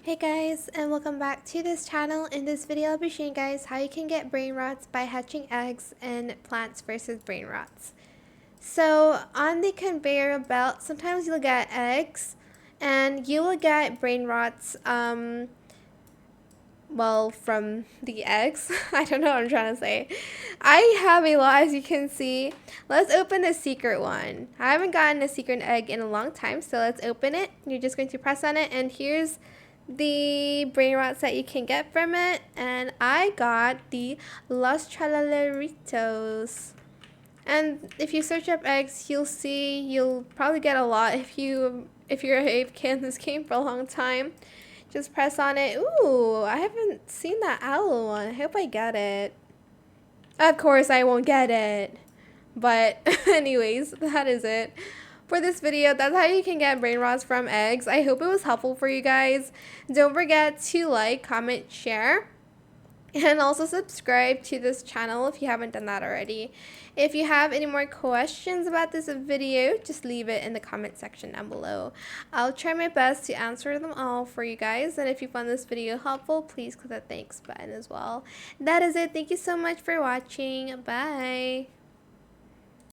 Hey guys, and welcome back to this channel. In this video, I'll be showing you guys how you can get brain rots by hatching eggs in Plants vs. Brainrots. So on the conveyor belt, sometimes you'll get eggs, and you will get brain rots, well, from the eggs. I don't know what I'm trying to say. I have a lot, as you can see. Let's open the secret one. I haven't gotten a secret egg in a long time, so let's open it. You're just going to press on it, and here's the brain rots that you can get from it, and I got the Los Tralaleritos. And if you search up eggs, you'll probably get a lot if you're a AFK in this game for a long time. Just press on it. Ooh, I haven't seen that owl one. I hope I get it. Of course I won't get it. But anyways, that is it for this video. That's how you can get brain rots from eggs. I hope it was helpful for you guys. Don't forget to like, comment, share, and also subscribe to this channel if you haven't done that already. If you have any more questions about this video, just leave it in the comment section down below. I'll try my best to answer them all for you guys. And if you found this video helpful, please click the thanks button as well. That is it. Thank you so much for watching. Bye.